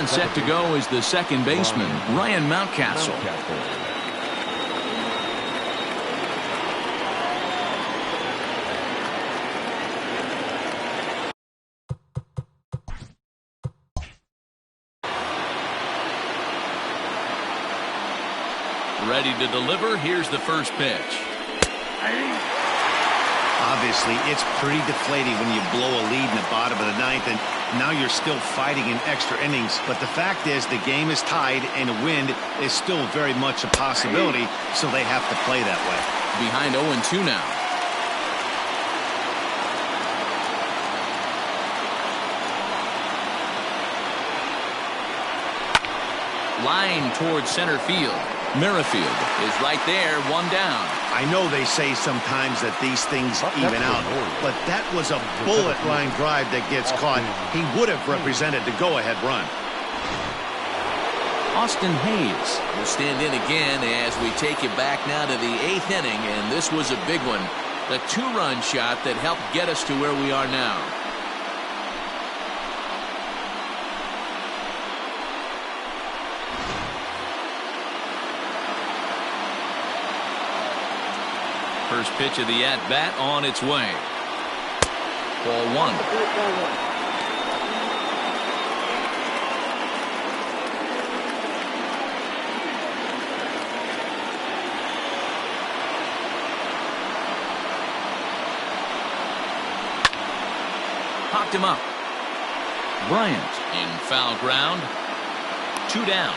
And set to go is the second baseman, Ryan Mountcastle. Ready to deliver. Here's the first pitch. Obviously, it's pretty deflating when you blow a lead in the bottom of the ninth, and now you're still fighting in extra innings. But the fact is, the game is tied, and a win is still very much a possibility, so they have to play that way. Behind 0-2 now. Line towards center field. Merrifield is right there, one down. I know they say sometimes that these things even out, but that was a bullet line drive that gets caught. He would have represented the go-ahead run. Austin Hayes will stand in again as we take you back now to the 8th inning, and this was a big one. The 2-run shot that helped get us to where we are now. First pitch of the at-bat on its way. Ball 1. Popped him up. Bryant in foul ground. 2 down.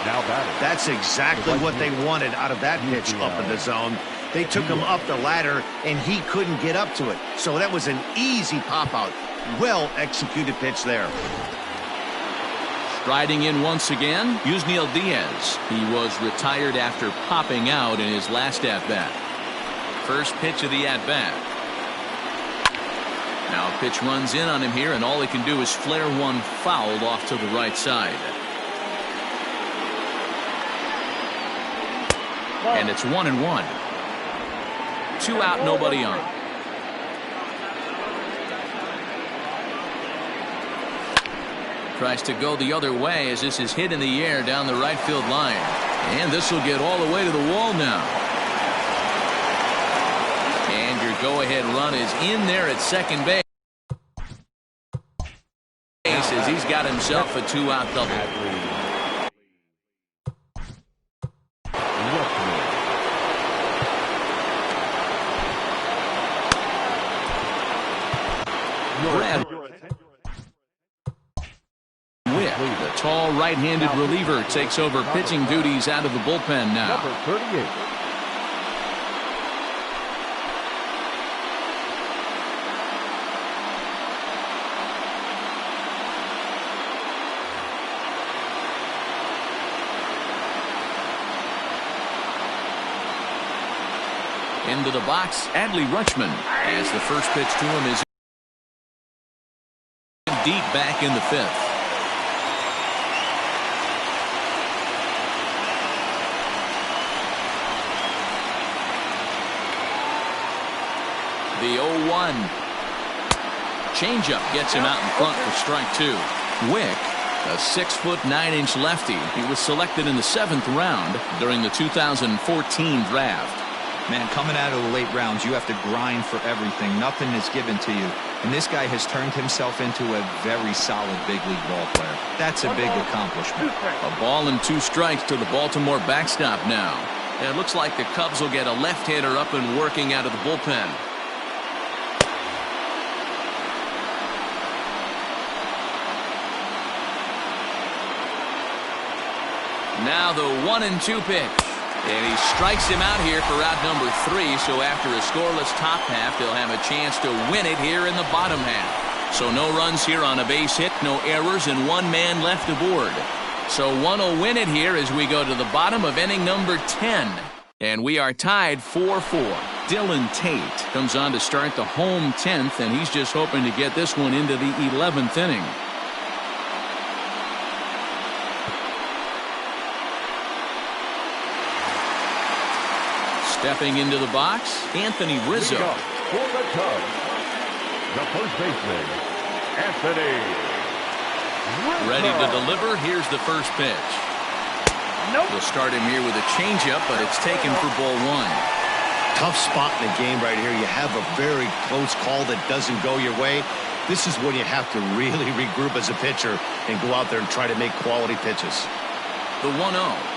Now batting. That's exactly what they wanted out of that pitch up in the zone. They took him up the ladder, and he couldn't get up to it. So that was an easy pop-out. Well-executed pitch there. Striding in once again, Yusniel Diaz. He was retired after popping out in his last at-bat. First pitch of the at-bat. Now a pitch runs in on him here, and all he can do is flare one fouled off to the right side. And it's 1-1. 2 out, nobody on. Tries to go the other way as this is hit in the air down the right field line. And this will get all the way to the wall now. And your go-ahead run is in there at second base as he's got himself a 2-out double. The tall right-handed reliever takes over pitching duties out of the bullpen now. Number 38. Into the box, Adley Rutschman, as the first pitch to him is deep back in the 5th. The 0-1. Changeup gets him out in front for strike 2. Wick, a 6'9" lefty. He was selected in the 7th round during the 2014 draft. Man, coming out of the late rounds, you have to grind for everything. Nothing is given to you. And this guy has turned himself into a very solid big league ball player. That's a big accomplishment. A ball and 2 strikes to the Baltimore backstop now. And it looks like the Cubs will get a left-hander up and working out of the bullpen. Now the 1-2 pitch. And he strikes him out here for out number 3. So after a scoreless top half, they'll have a chance to win it here in the bottom half. So no runs here on a base hit, no errors, and 1 man left aboard. So one will win it here as we go to the bottom of inning number 10. And we are tied 4-4. Dylan Tate comes on to start the home 10th, and he's just hoping to get this one into the 11th inning. Stepping into the box, Anthony Rizzo. the first baseman, Anthony. Ready to deliver. Here's the first pitch. We'll start him here with a changeup, but it's taken for ball one. Tough spot in the game right here. You have a very close call that doesn't go your way. This is when you have to really regroup as a pitcher and go out there and try to make quality pitches. The 1-0.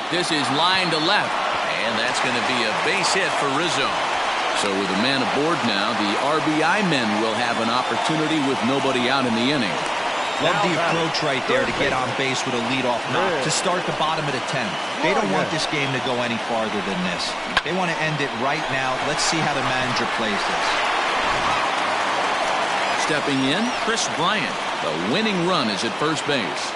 This is line to left, and that's going to be a base hit for Rizzo. So with a man aboard now, the RBI men will have an opportunity with nobody out in the inning. Love the approach right there to get on base with a leadoff knock to start the bottom of the 10th. They don't want this game to go any farther than this. They want to end it right now. Let's see how the manager plays this. Stepping in, Chris Bryant. The winning run is at first base.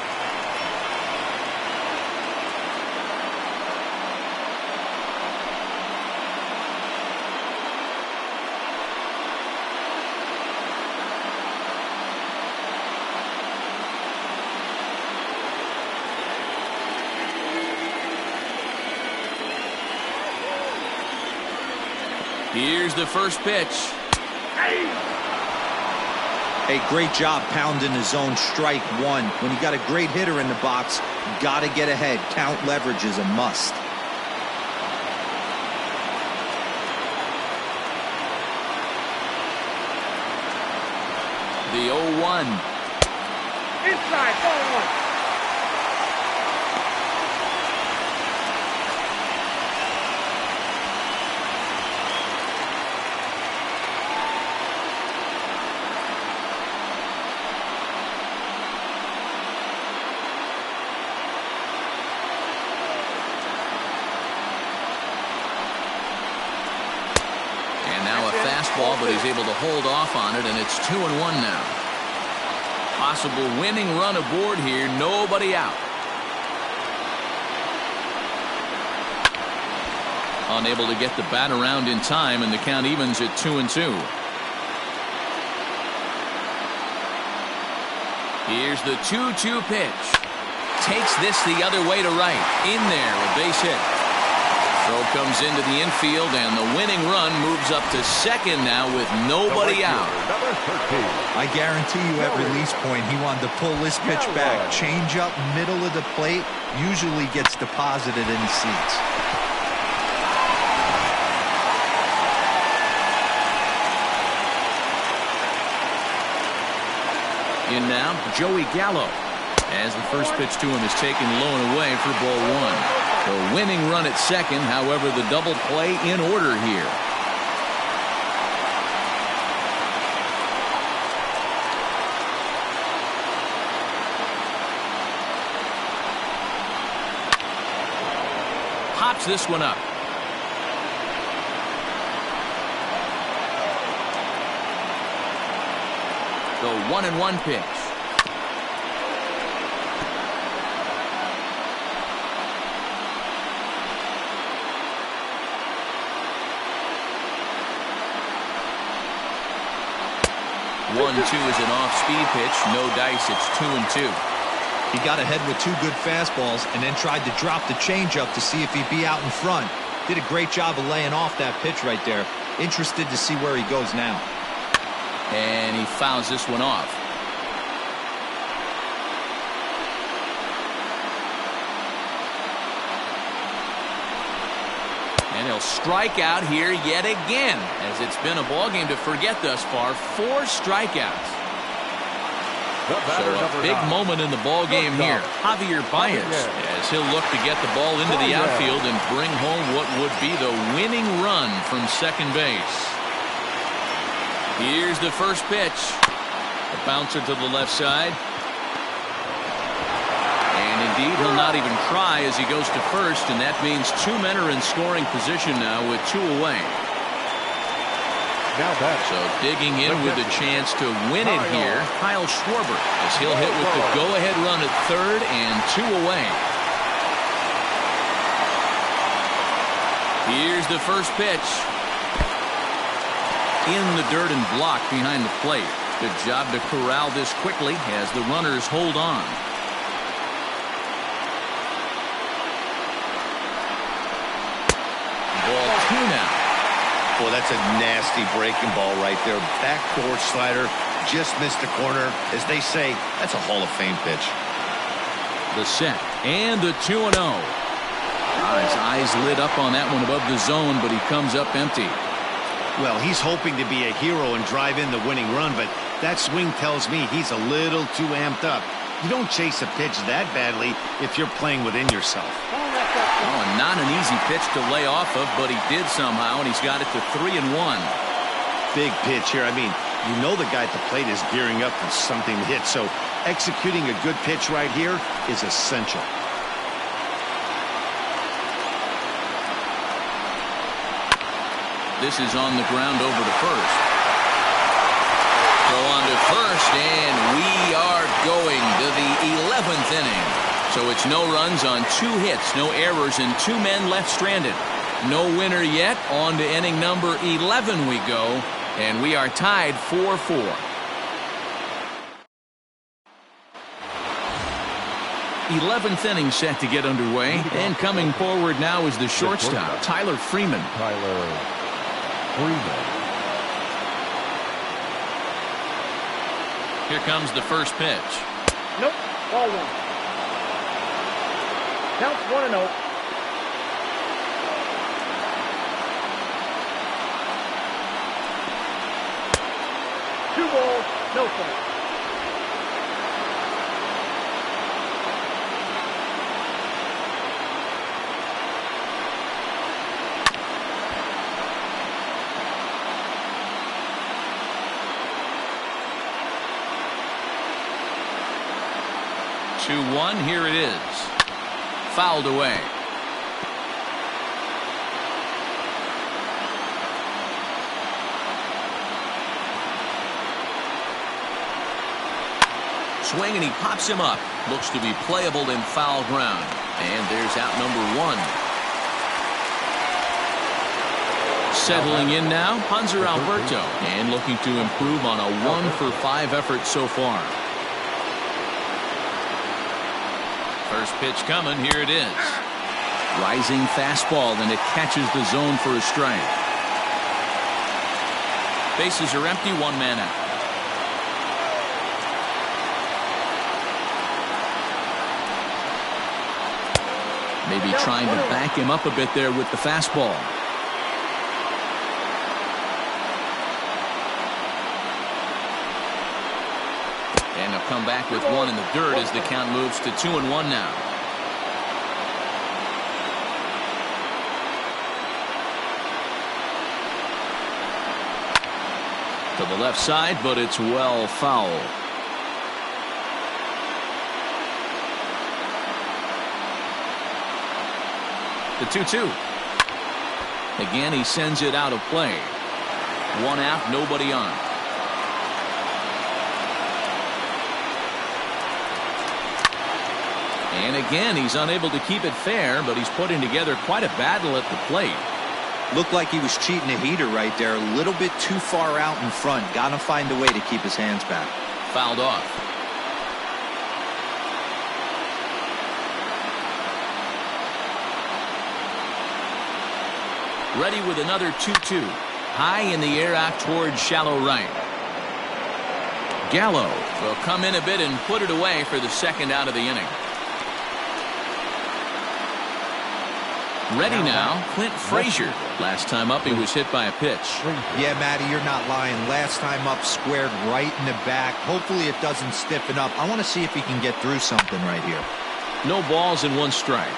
Here's the first pitch. Hey, great job pounding the zone strike one. When you got a great hitter in the box, you got to get ahead. Count leverage is a must. The 0-1. Inside, ball one. Fastball, but he's able to hold off on it, and it's 2-1 now. Possible winning run aboard here. Nobody out. Unable to get the bat around in time, and the count evens at 2-2. Here's the 2-2 pitch. Takes this the other way to right. In there, a base hit. Throw comes into the infield, and the winning run moves up to second now with nobody out. I guarantee you at release point he wanted to pull this pitch back. Change up middle of the plate usually gets deposited in the seats. In now, Joey Gallo, as the first pitch to him is taken low and away for ball one. The winning run at second, however, the double play in order here. Pops this one up. The 1-1 pitch. One-two is an off-speed pitch. No dice. It's 2-2. He got ahead with two good fastballs and then tried to drop the changeup to see if he'd be out in front. Did a great job of laying off that pitch right there. Interested to see where he goes now. And he fouls this one off. And he'll strike out here yet again, as it's been a ball game to forget thus far. 4 strikeouts. So a big moment in the ball game here. Javier Baez, as he'll look to get the ball into the outfield and bring home what would be the winning run from second base. Here's the first pitch. A bouncer to the left side. And indeed, he'll not even try as he goes to first, and that means 2 men are in scoring position now with 2 away. Now back. So digging in with a chance to win it here, Kyle Schwarber, as he'll hit with the go-ahead run at third and 2 away. Here's the first pitch. In the dirt and blocked behind the plate. Good job to corral this quickly as the runners hold on. Ball 2 now. Boy, that's a nasty breaking ball right there. Backdoor slider, just missed the corner. As they say, that's a Hall of Fame pitch. The set and the 2-0. His eyes lit up on that one above the zone, but he comes up empty. Well, he's hoping to be a hero and drive in the winning run, but that swing tells me he's a little too amped up. You don't chase a pitch that badly if you're playing within yourself. Oh, not an easy pitch to lay off of, but he did somehow, and he's got it to 3-1. Big pitch here. I mean, you know the guy at the plate is gearing up for something to hit, so executing a good pitch right here is essential. This is on the ground over to first. Throw on to first, and we are going to the 11th inning. So it's no runs on 2 hits, no errors, and 2 men left stranded. No winner yet. On to inning number 11 we go, and we are tied 4-4. '11th inning set to get underway, and coming forward now is the shortstop, Tyler Freeman. Here comes the first pitch. Nope. Ball 1. Count 1-0. Two balls, no strikes. Two-one, here it is. Fouled away. Swing, and he pops him up. Looks to be playable in foul ground. And there's out number 1. Settling in now, Hanser Alberto, and looking to improve on a 1-for-5 effort so far. First pitch coming, here it is. Rising fastball, and it catches the zone for a strike. Bases are empty, 1 man out. Maybe trying to back him up a bit there with the fastball. And they'll come back with 1 in the dirt as the count moves to 2-1 now. To the left side, but it's well foul. The 2-2. Again, he sends it out of play. 1 out, nobody on. And again, he's unable to keep it fair, but he's putting together quite a battle at the plate. Looked like he was cheating a heater right there. A little bit too far out in front. Got to find a way to keep his hands back. Fouled off. Ready with another 2-2. High in the air out towards shallow right. Gallo will come in a bit and put it away for the second out of the inning. Ready now, Clint Frazier. Last time up, he was hit by a pitch. Yeah, Matty, you're not lying. Last time up, squared right in the back. Hopefully it doesn't stiffen up. I want to see if he can get through something right here. No balls and 1 strike.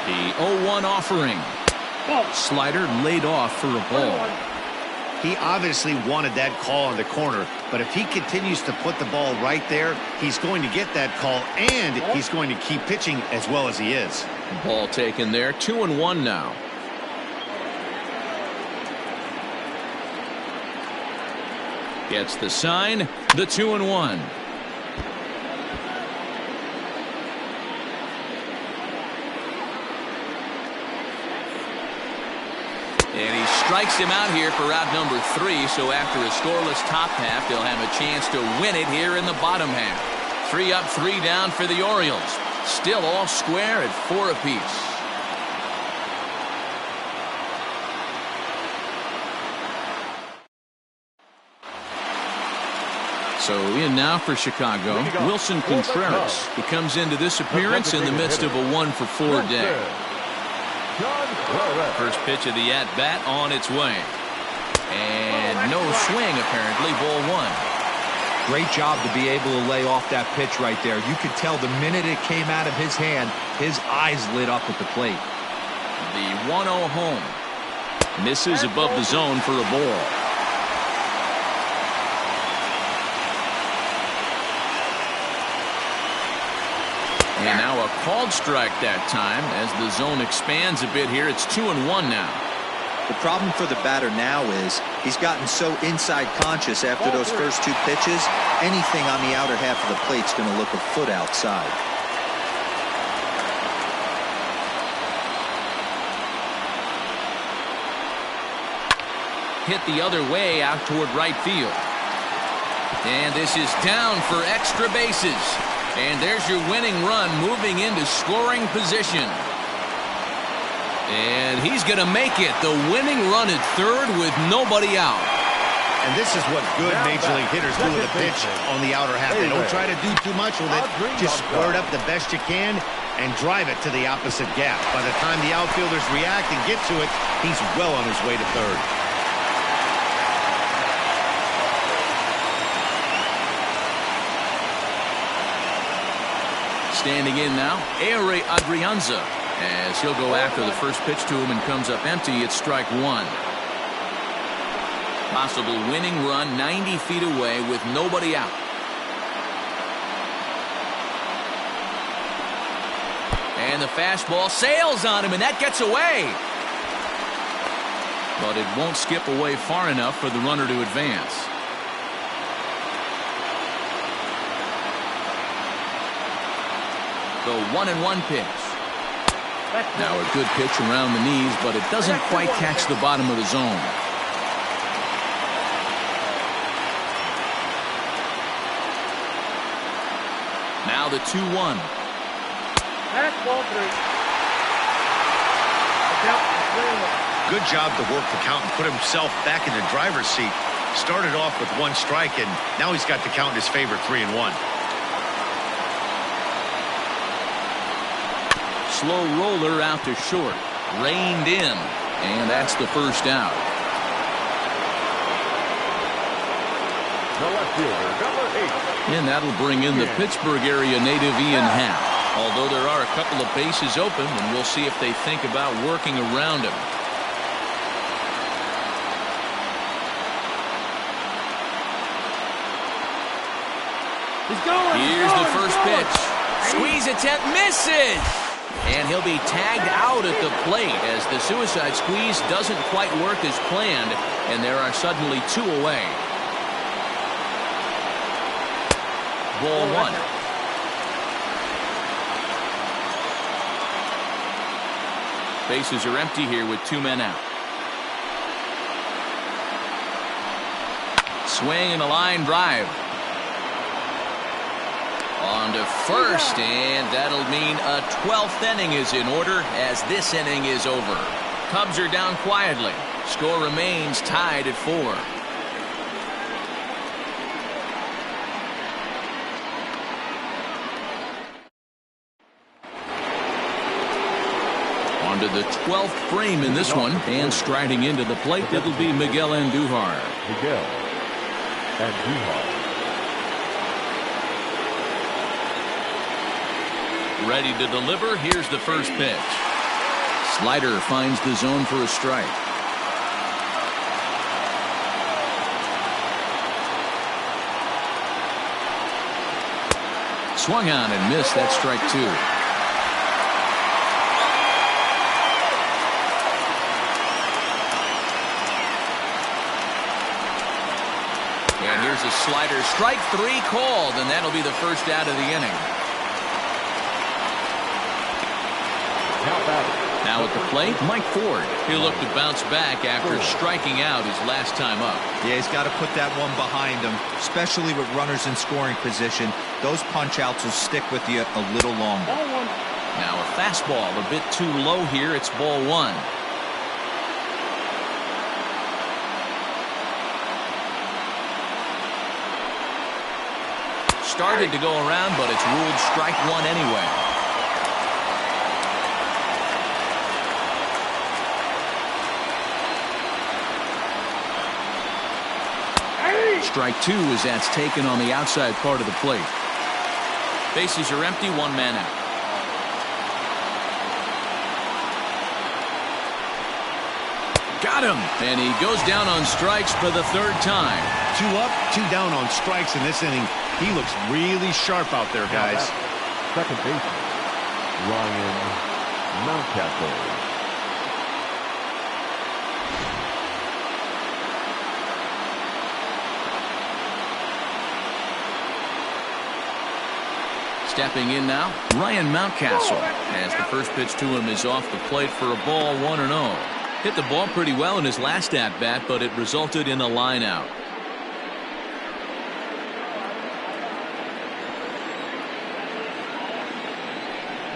The 0-1 offering. Slider laid off for a ball. He obviously wanted that call in the corner, but if he continues to put the ball right there, he's going to get that call, and he's going to keep pitching as well as he is. Ball taken there. 2-1 now. Gets the sign. The 2-1. strikes him out here for out number 3, so after a scoreless top half, they'll have a chance to win it here in the bottom half. 3 up, 3 down for the Orioles. Still all square at 4 apiece. So in now for Chicago, Wilson Contreras. He comes into this appearance in the midst of a 1-for-4 day. First pitch of the at-bat on its way. And no swing, apparently. Ball 1. Great job to be able to lay off that pitch right there. You could tell the minute it came out of his hand, his eyes lit up at the plate. The 1-0 home. Misses above the zone for a ball. And now a called strike that time as the zone expands a bit here. It's 2-1 now. The problem for the batter now is he's gotten so inside conscious after those first 2 pitches. Anything on the outer half of the plate's going to look a foot outside. Hit the other way out toward right field. And this is down for extra bases. And there's your winning run moving into scoring position. And he's going to make it. The winning run at third with nobody out. And this is what good major league hitters do with a pitch on the outer half. They don't try to do too much with it. Just square it up the best you can and drive it to the opposite gap. By the time the outfielders react and get to it, he's well on his way to third. Standing in now, Adrianza, as he'll go after the first pitch to him and comes up empty. It's strike 1. Possible winning run 90 feet away with nobody out. And the fastball sails on him, and that gets away. But it won't skip away far enough for the runner to advance. The 1-1 pitch. Now a good pitch around the knees, but it doesn't quite catch the bottom of the zone. Now the 2-1. That's ball 3. Good job to work the count and put himself back in the driver's seat. Started off with 1 strike, and now he's got the count in his favor, 3-1. Slow roller out to short. Reined in. And that's the first out. The left fielder, number 8. And that'll bring in the Pittsburgh area native Ian Happ. Although there are a couple of bases open, and we'll see if they think about working around him. He's going. Here's the first pitch. Squeeze attempt misses. And he'll be tagged out at the plate as the suicide squeeze doesn't quite work as planned, and there are suddenly 2 away. Ball 1. Bases are empty here with 2 men out. Swing and a line drive. On to first, and that'll mean a 12th inning is in order as this inning is over. Cubs are down quietly. Score remains tied at 4. On to the 12th frame in this one, and striding into the plate, it'll be Miguel Andujar. Miguel Andujar. Ready to deliver. Here's the first pitch. Slider finds the zone for a strike. Swung on and missed. That's strike 2. And here's a slider. Strike 3 called, and that'll be the first out of the inning. Now at the plate, Mike Ford. He'll look to bounce back after striking out his last time up. Yeah, he's got to put that one behind him, especially with runners in scoring position. Those punch-outs will stick with you a little longer. Now a fastball a bit too low here. It's ball one. Started to go around, but it's ruled strike one anyway. Strike two as that's taken on the outside part of the plate. Bases are empty, one man out. Got him, and he goes down on strikes for the third time. 2 up, 2 down on strikes in this inning. He looks really sharp out there, guys. Second baseman, Ryan Mountcastle. Stepping in now, Ryan Mountcastle, as the first pitch to him is off the plate for a ball, 1-0. Hit the ball pretty well in his last at-bat, but it resulted in a line out.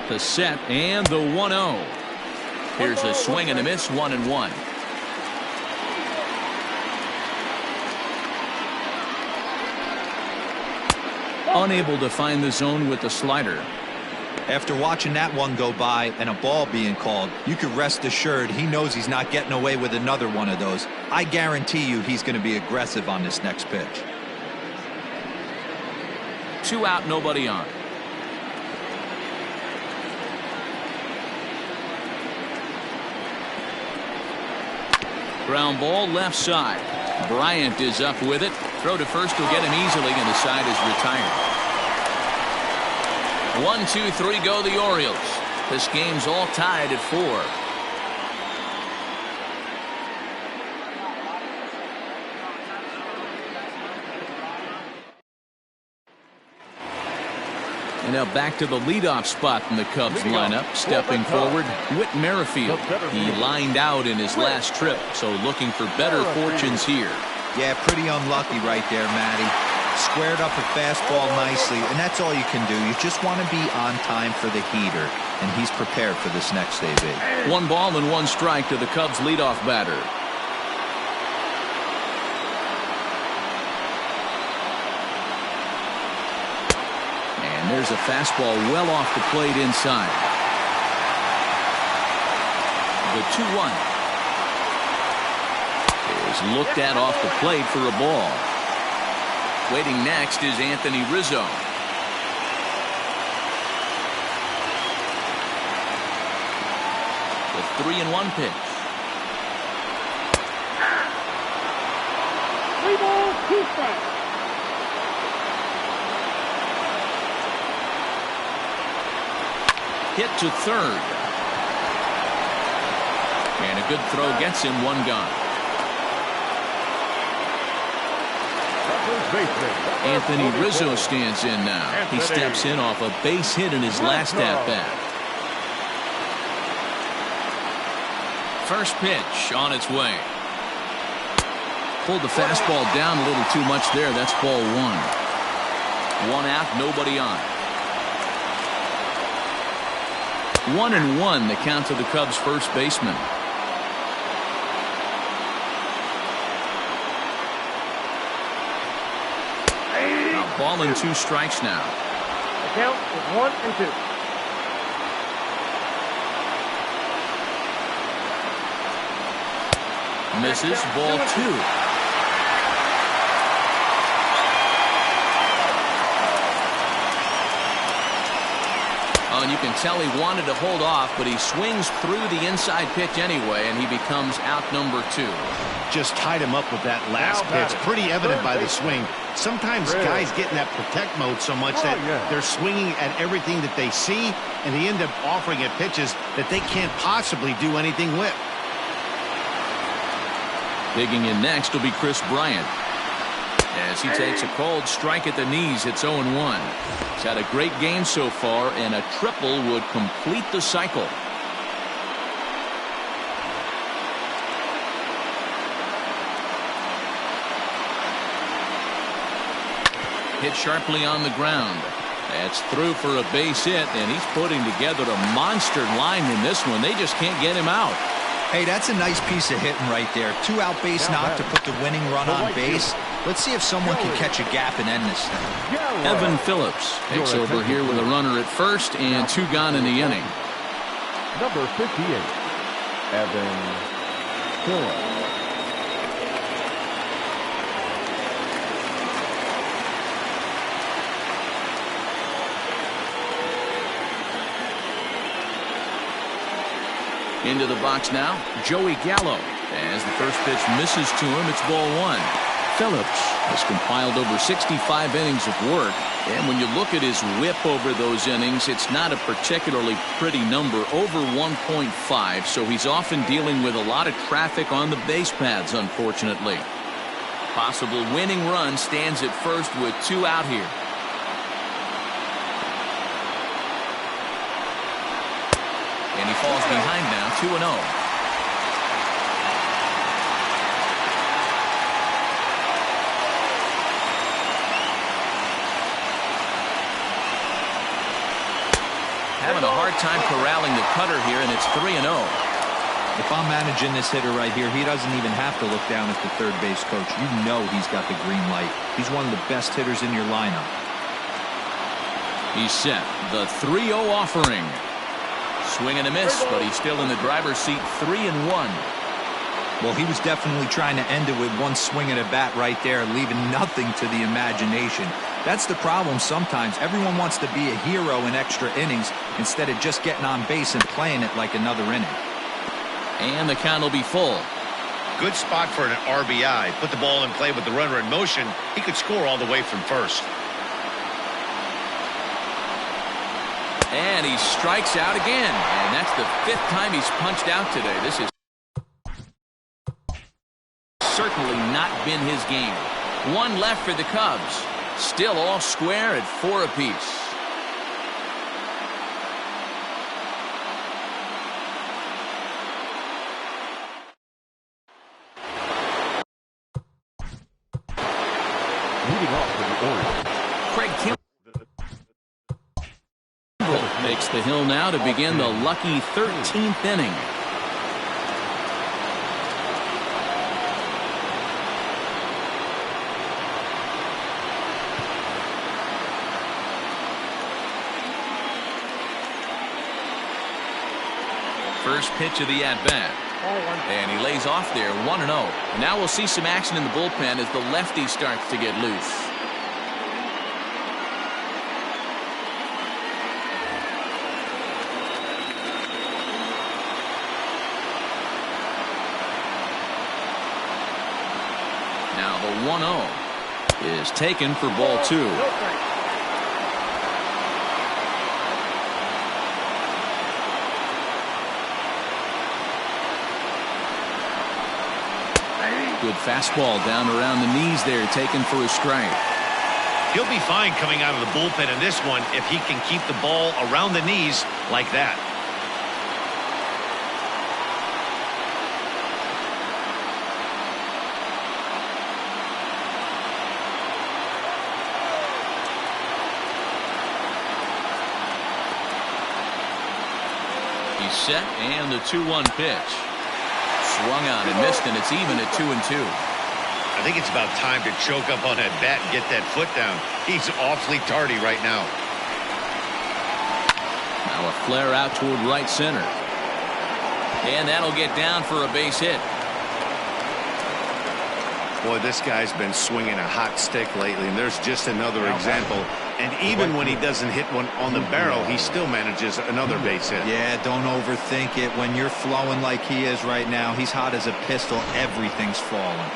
The set and the 1-0. Here's a swing and a miss, 1-1. Unable to find the zone with the slider. After watching that one go by and a ball being called, you can rest assured he knows he's not getting away with another one of those. I guarantee you he's going to be aggressive on this next pitch. 2 out, nobody on. Ground ball left side. Bryant is up with it. Throw to first will get him easily, and the side is retired. 1, 2, 3 go the Orioles. This game's all tied at 4. And now back to the leadoff spot in the Cubs lineup. Stepping forward, Whit Merrifield. He lined out in his last trip, so looking for better fortunes here. Yeah, pretty unlucky right there, Matty. Squared up a fastball nicely, and that's all you can do. You just want to be on time for the heater, and he's prepared for this next AB. 1 ball and 1 strike to the Cubs leadoff batter. And there's a fastball well off the plate inside. The 2-1 is looked at off the plate for a ball. Waiting next is Anthony Rizzo. The 3-1 pitch. 3 balls, 2 strikes. Hit to third. And a good throw gets him 1 gone. Anthony Rizzo stands in now. He steps in off a base hit in his last at-bat. First pitch on its way. Pulled the fastball down a little too much there. That's ball 1. 1 out, nobody on. 1-1 the count to the Cubs first baseman. Ball and 2 strikes now. The count is 1-2. Misses, ball 2. Oh, and you can tell he wanted to hold off, but he swings through the inside pitch anyway, and he becomes out number 2. Just tied him up with that last pitch. Pretty evident by the swing. Sometimes guys get in that protect mode so much that they're swinging at everything that they see, and they end up offering at pitches that they can't possibly do anything with. Digging in next will be Chris Bryant. As he takes a cold strike at the knees, it's 0-1. He's had a great game so far, and a triple would complete the cycle. Hit sharply on the ground. That's through for a base hit, and he's putting together a monster line in this one. They just can't get him out. Hey, that's a nice piece of hitting right there. 2-out base knock to put the winning run on base. Let's see if someone can catch a gap and end this thing. Evan Phillips takes over here with a runner at first and 2 gone in the inning. Number 58, Evan Phillips. Into the box now, Joey Gallo. As the first pitch misses to him, it's ball 1. Phillips has compiled over 65 innings of work, and when you look at his whip over those innings, it's not a particularly pretty number, over 1.5, so he's often dealing with a lot of traffic on the base paths, unfortunately. Possible winning run stands at first with 2 out here. And he falls behind now, 2-0. Having a hard time corralling the cutter here, and it's 3-0. If I'm managing this hitter right here, he doesn't even have to look down at the third base coach. You know he's got the green light. He's one of the best hitters in your lineup. He's set. The 3-0 offering. Swing and a miss, but he's still in the driver's seat, 3-1. Well, he was definitely trying to end it with one swing at a bat right there, leaving nothing to the imagination. That's the problem sometimes. Everyone wants to be a hero in extra innings instead of just getting on base and playing it like another inning. And the count will be full. Good spot for an RBI. Put the ball in play with the runner in motion. He could score all the way from first. And he strikes out again. And that's the 5th time he's punched out today. This is certainly not been his game. 1 left for the Cubs. Still all square at 4 apiece. Leading off for the Orioles, Craig Kimbrell makes the hill now to begin the lucky 13th inning. First pitch of the at-bat. And he lays off there, 1-0. Now we'll see some action in the bullpen as the lefty starts to get loose. Now the 1-0 is taken for ball 2. Good fastball down around the knees there, taken for a strike. He'll be fine coming out of the bullpen in this one if he can keep the ball around the knees like that. He's set, and the 2-1 pitch. Swung on and missed, and it's even at 2-2. I think it's about time to choke up on that bat and get that foot down. He's awfully tardy right now. Now a flare out toward right center. And that'll get down for a base hit. Boy, this guy's been swinging a hot stick lately, and there's just another example. And even when he doesn't hit one on the barrel, he still manages another base hit. Yeah, don't overthink it. When you're flowing like he is right now, he's hot as a pistol. Everything's falling.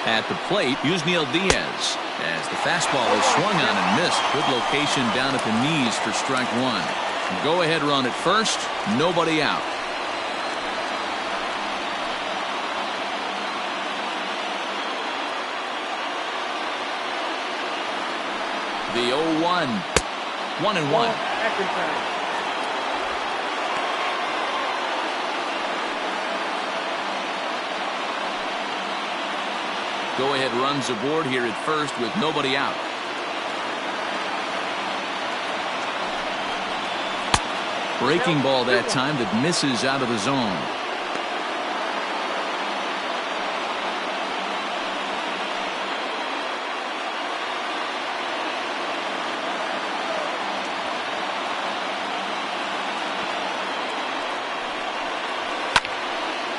At the plate, Yusniel Diaz. As the fastball is swung on and missed. Good location down at the knees for strike 1. Go ahead run at first, nobody out. The 0-1. 1-1. Go-ahead runs aboard here at first with nobody out. Breaking ball that time that misses out of the zone.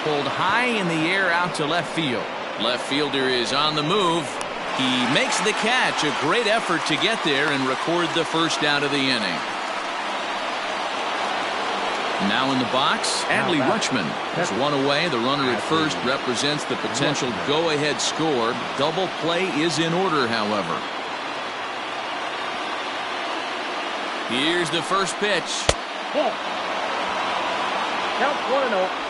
Pulled high in the air out to left field. Left fielder is on the move. He makes the catch. A great effort to get there and record the first out of the inning. Now in the box, Adley Rutschman has one away. The runner at first represents the potential go-ahead score. Double play is in order, however. Here's the first pitch. Ball. Count 1-0.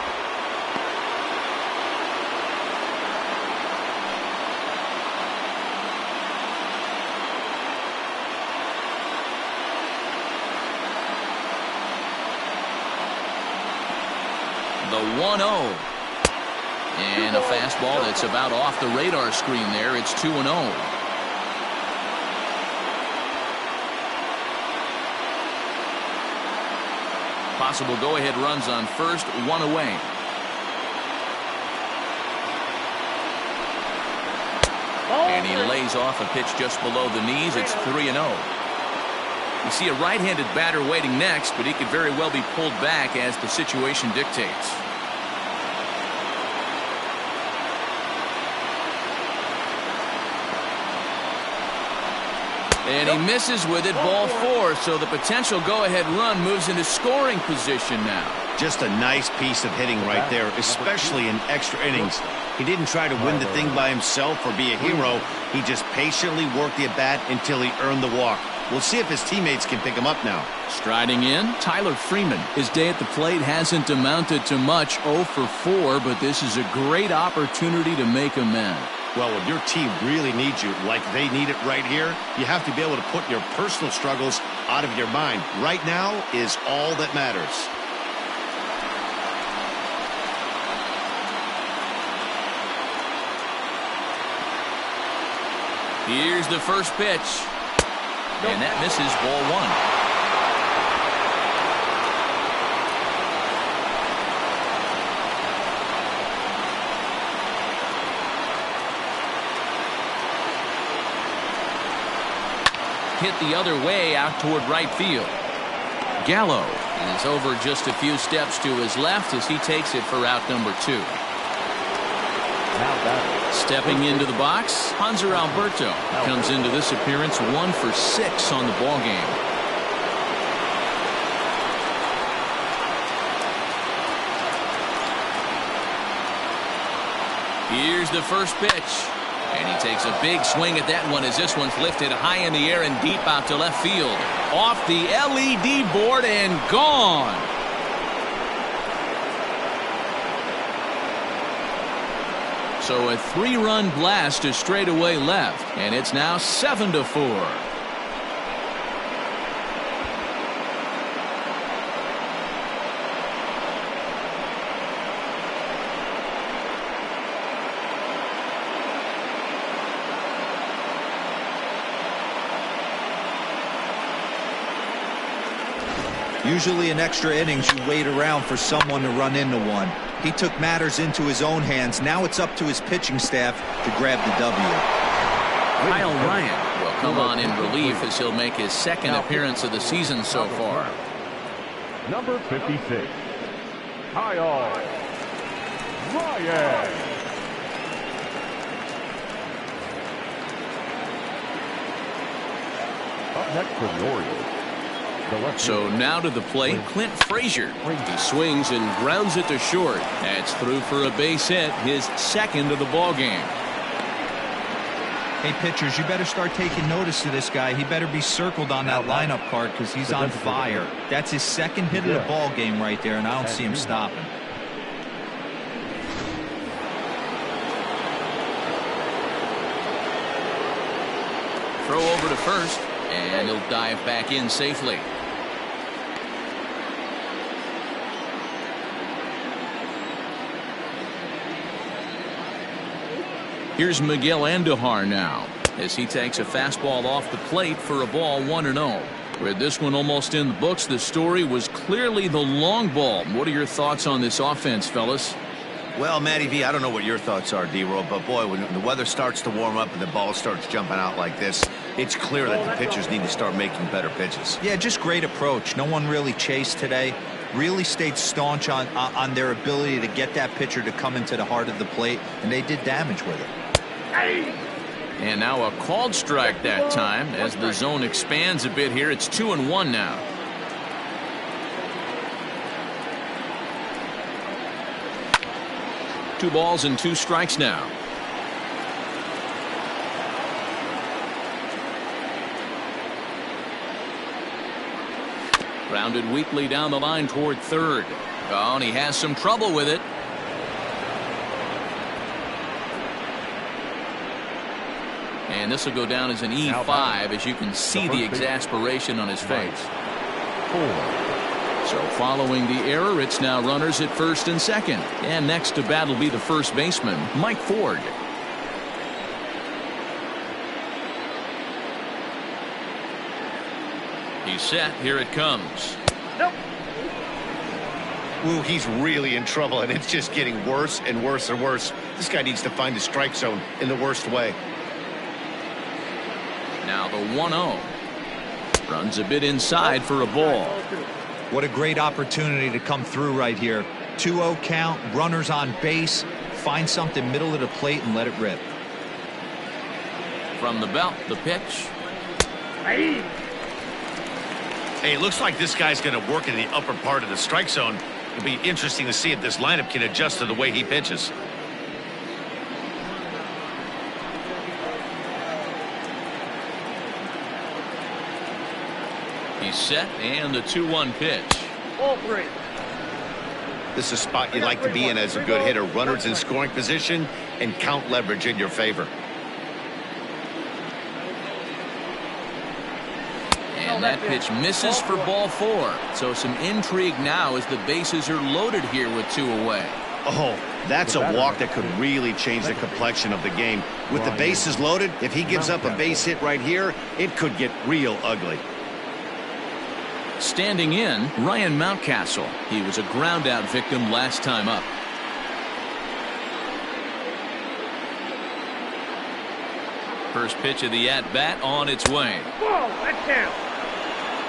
The 1-0. And a fastball that's about off the radar screen there. It's 2-0. Possible go-ahead runs on first, one away. And he lays off a pitch just below the knees. It's 3-0. You see a right-handed batter waiting next, but he could very well be pulled back as the situation dictates. And he misses with it, ball 4, so the potential go-ahead run moves into scoring position now. Just a nice piece of hitting right there, especially in extra innings. He didn't try to win the thing by himself or be a hero. He just patiently worked the at-bat until he earned the walk. We'll see if his teammates can pick him up now. Striding in, Tyler Freeman. His day at the plate hasn't amounted to much, 0 for 4, but this is a great opportunity to make amends. Well, when your team really needs you, like they need it right here, you have to be able to put your personal struggles out of your mind. Right now is all that matters. Here's the first pitch. And that misses, ball 1. Hit the other way out toward right field. Gallo is over just a few steps to his left as he takes it for out number 2. Stepping into the box, Hanser Alberto comes into this appearance 1 for 6 on the ball game. Here's the first pitch. And he takes a big swing at that one as this one's lifted high in the air and deep out to left field. Off the LED board and gone. So a 3-run blast to straightaway left, and it's now 7-4. Usually in extra innings, you wait around for someone to run into one. He took matters into his own hands. Now it's up to his pitching staff to grab the W. Kyle Ryan will come on in relief as he'll make his second appearance of the season so far. Number 56, Kyle Ryan. Up next for the Orioles. So now to the plate, Clint Frazier. He swings and grounds it to short. That's through for a base hit, his second of the ball game. Hey, pitchers, you better start taking notice of this guy. He better be circled on that lineup card because he's on fire. That's his second hit of the ball game right there, and I don't see him stopping. Throw over to first, and he'll dive back in safely. Here's Miguel Andujar now as he takes a fastball off the plate for a ball 1-0. With this one almost in the books, the story was clearly the long ball. What are your thoughts on this offense, fellas? Well, Matty V, I don't know what your thoughts are, D-Roll, but boy, when the weather starts to warm up and the ball starts jumping out like this, it's clear that the pitchers need to start making better pitches. Yeah, just great approach. No one really chased today. Really stayed staunch on their ability to get that pitcher to come into the heart of the plate, and they did damage with it. And now a called strike that time as the zone expands a bit here. It's 2-1 now. Two balls and two strikes now. Grounded weakly down the line toward third. Oh, and he has some trouble with it. And this will go down as an E5 as you can see the exasperation on his face. So following the error, it's now runners at first and second. And next to bat will be the first baseman, Mike Ford. He's set. Here it comes. Nope. Ooh, he's really in trouble, and it's just getting worse and worse and worse. This guy needs to find the strike zone in the worst way. Now the 1-0. Runs a bit inside for a ball. What a great opportunity to come through right here. 2-0 count, runners on base. Find something middle of the plate and let it rip. From the belt, the pitch. Hey, it looks like this guy's going to work in the upper part of the strike zone. It'll be interesting to see if this lineup can adjust to the way he pitches. He's set, and the 2-1 pitch. Ball 3. This is a spot you'd like to be in as a good hitter. Runners in scoring position and count leverage in your favor. And that pitch misses for ball 4. So some intrigue now as the bases are loaded here with 2 away. Oh, that's a walk that could really change the complexion of the game. With the bases loaded, if he gives up a base hit right here, it could get real ugly. Standing in, Ryan Mountcastle. He was a ground-out victim last time up. First pitch of the at-bat on its way. Ball, that's down.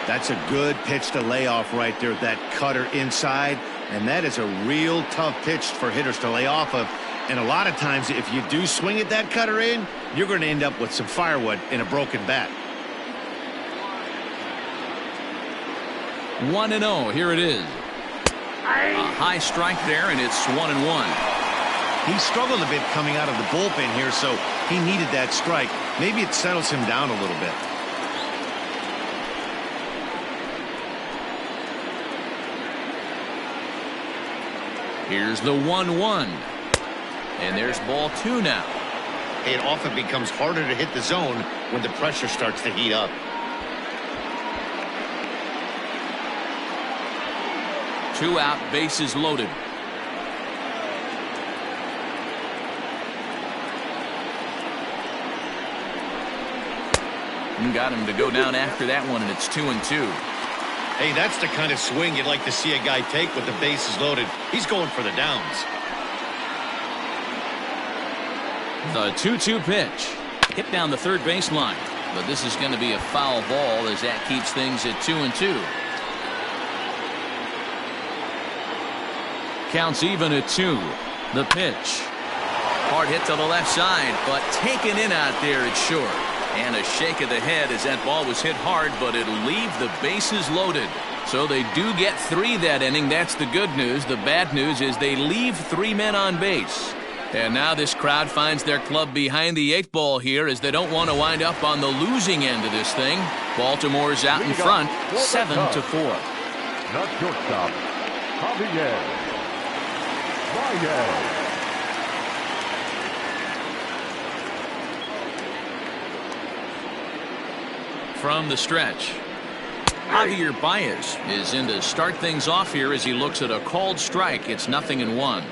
That's a good pitch to lay off right there, that cutter inside. And that is a real tough pitch for hitters to lay off of. And a lot of times, if you do swing at that cutter in, you're going to end up with some firewood in a broken bat. 1-0. Here it is. A high strike there, and it's 1-1. He struggled a bit coming out of the bullpen here, so he needed that strike. Maybe it settles him down a little bit. Here's the 1-1. And there's ball 2 now. It often becomes harder to hit the zone when the pressure starts to heat up. 2 out, bases loaded. And got him to go down after that one, and it's 2-2. Hey, that's the kind of swing you'd like to see a guy take with the bases loaded. He's going for the downs. The 2-2 pitch. Hit down the third baseline. But this is going to be a foul ball as that keeps things at 2-2. Counts even at 2. The pitch. Hard hit to the left side, but taken in out there, it's short. And a shake of the head as that ball was hit hard, but it'll leave the bases loaded. So they do get 3 that inning. That's the good news. The bad news is they leave 3 men on base. And now this crowd finds their club behind the 8 ball here as they don't want to wind up on the losing end of this thing. Baltimore's out in front, 7-4. Not shortstop, Javier. From the stretch, Javier Baez is in to start things off here as he looks at a called strike. It's 0-1.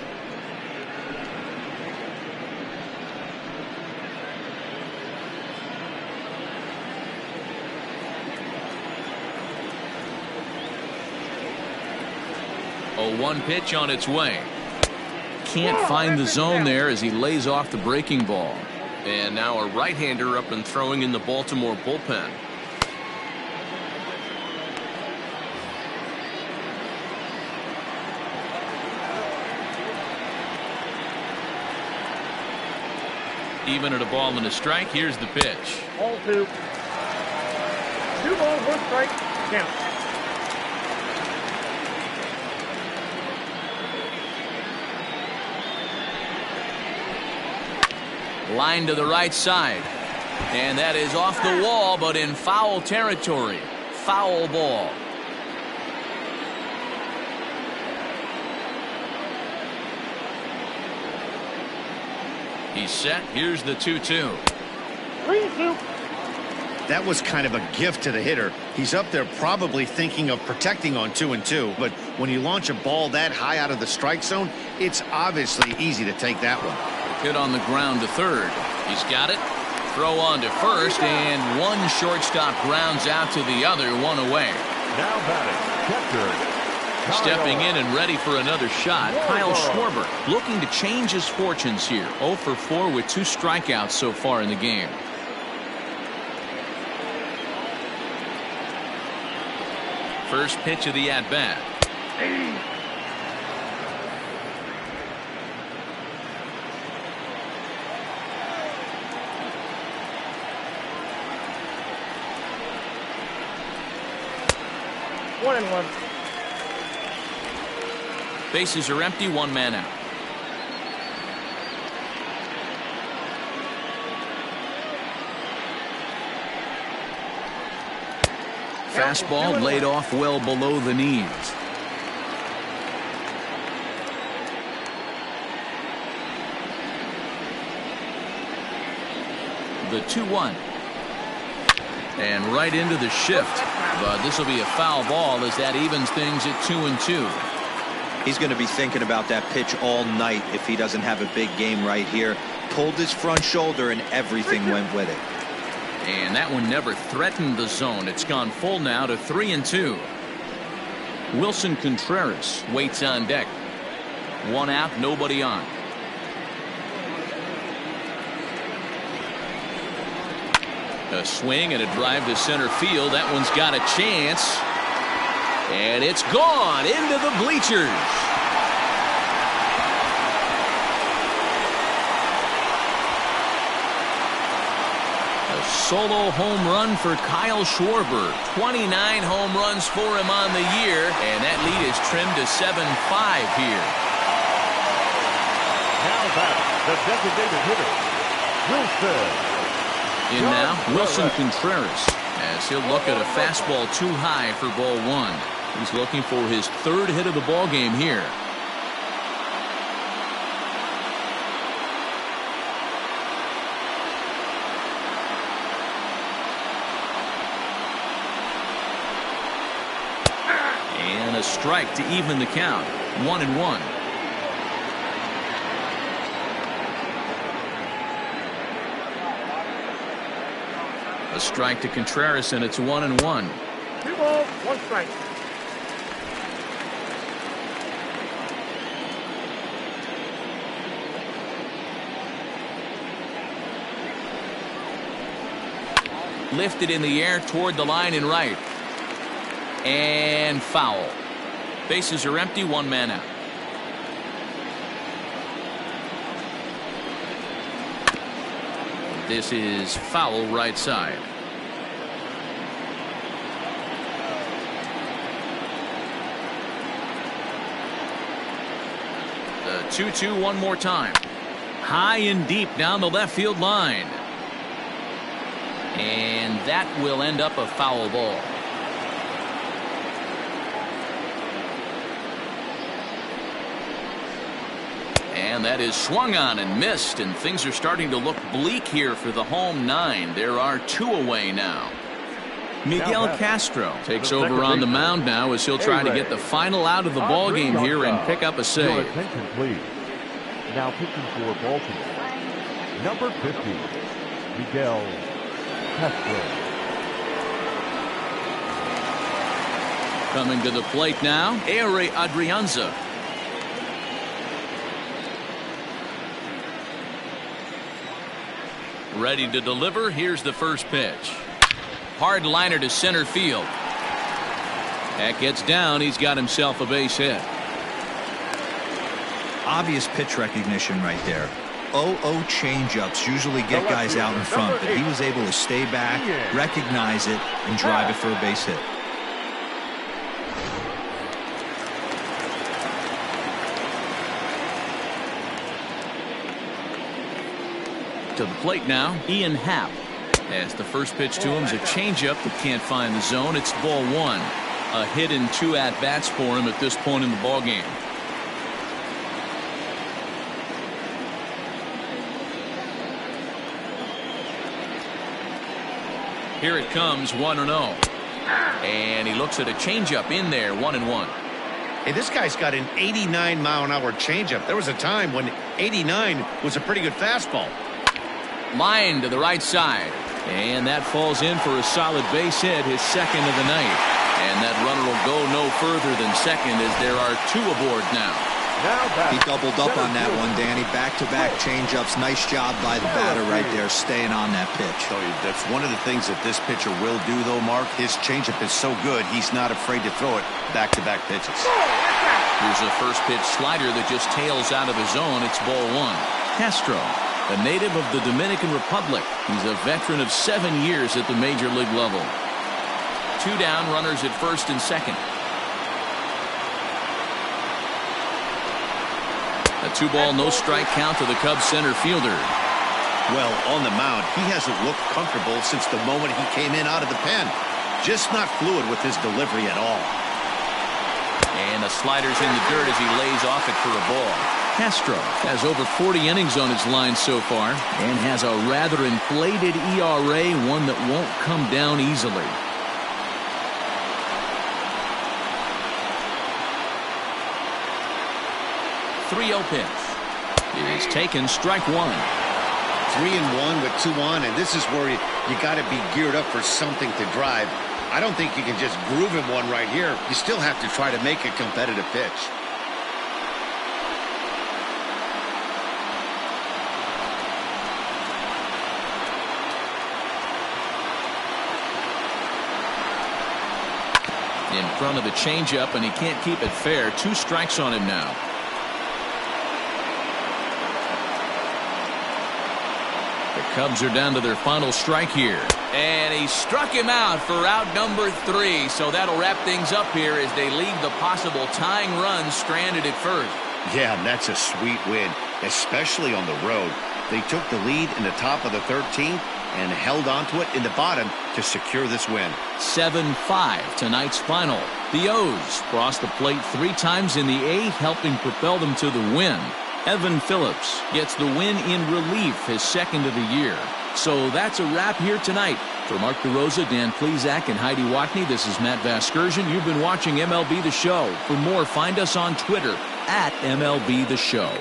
0-1 pitch on its way. Can't find the zone there as he lays off the breaking ball. And now a right-hander up and throwing in the Baltimore bullpen. Even at a ball and a strike, here's the pitch. Ball 2. 2 balls, 1 strike. Count. Line to the right side. And that is off the wall, but in foul territory. Foul ball. He's set. Here's the 2-2. 3-2. That was kind of a gift to the hitter. He's up there probably thinking of protecting on 2-2, but when you launch a ball that high out of the strike zone, it's obviously easy to take that one. Hit on the ground to third. He's got it. Throw on to first, and one shortstop grounds out to the other, 1 away. Now batting, catcher. Stepping in and ready for another shot, Kyle Schwarber looking to change his fortunes here. 0 for 4 with 2 strikeouts so far in the game. First pitch of the at-bat. One and one. Bases are empty, 1 man out. Fastball laid off well below the knees. The 2-1. And right into the shift. But this will be a foul ball as that evens things at 2-2. He's going to be thinking about that pitch all night if he doesn't have a big game right here. Pulled his front shoulder and everything went with it. And that one never threatened the zone. It's gone full now to 3-2. Wilson Contreras waits on deck. 1 out, nobody on. A swing and a drive to center field. That one's got a chance. And it's gone into the bleachers. A solo home run for Kyle Schwarber. 29 home runs for him on the year. And that lead is trimmed to 7-5 here. Now back, the designated hitter, Wilson. In now, Wilson Contreras, as he'll look at a fastball too high for ball 1. He's looking for his 3rd hit of the ball game here. And a strike to even the count. 1-1. A strike to Contreras, and it's 1-1. 2 balls, 1 strike. Lifted in the air toward the line and right. And foul. Bases are empty, 1 man out. This is foul right side. The 2-2 one more time. High and deep down the left field line. And that will end up a foul ball. And that is swung on and missed, and things are starting to look bleak here for the home 9. There are 2 away now. Miguel Castro takes over on the mound now as he'll try to get the final out of the ball game here and pick up a Your save. attention, please. Now pitching for Baltimore, number 50, Miguel Castro. Coming to the plate now, Adrianza. Ready to deliver. Here's the first pitch. Hard liner to center field. That gets down. He's got himself a base hit. Obvious pitch recognition right there. 0-0 changeups usually get guys out in front, but he was able to stay back, recognize it, and drive it for a base hit. To the plate now, Ian Happ. As the first pitch to him is a changeup that can't find the zone. It's ball one. A hit and 2 at-bats for him at this point in the ballgame. Here it comes, 1-0. And he looks at a changeup in there, 1-1. Hey, this guy's got an 89-mile-an-hour changeup. There was a time when 89 was a pretty good fastball. Line to the right side. And that falls in for a solid base hit, his second of the night. And that runner will go no further than second as there are 2 aboard now. He doubled up on that one, Danny. Back-to-back changeups. Nice job by the batter right there, staying on that pitch. Tell you, that's one of the things that this pitcher will do, though, Mark. His changeup is so good, he's not afraid to throw it back-to-back pitches. Here's a first pitch slider that just tails out of the zone. It's ball one. Castro, a native of the Dominican Republic. He's a veteran of 7 years at the major league level. 2 down, runners at first and second. A 2-ball, no-strike count to the Cubs center fielder. Well, on the mound, he hasn't looked comfortable since the moment he came in out of the pen. Just not fluid with his delivery at all. And the slider's in the dirt as he lays off it for a ball. Castro has over 40 innings on his line so far and has a rather inflated ERA, one that won't come down easily. .3-0 pitch. It is taken, strike one. 3-1 with 2 on, and this is where you got to be geared up for something to drive. I don't think you can just groove him one right here. You still have to try to make a competitive pitch. In front of the changeup, and he can't keep it fair. 2 strikes on him now. The Cubs are down to their final strike here. And he struck him out for out number 3. So that'll wrap things up here as they leave the possible tying run stranded at first. Yeah, and that's a sweet win, especially on the road. They took the lead in the top of the 13th and held onto it in the bottom to secure this win. 7-5 tonight's final. The O's crossed the plate 3 times in the 8th, helping propel them to the win. Evan Phillips gets the win in relief, his second of the year. So that's a wrap here tonight. For Mark DeRosa, Dan Plesac, and Heidi Watney, this is Matt Vasgersian. You've been watching MLB The Show. For more, find us on Twitter @MLB The Show.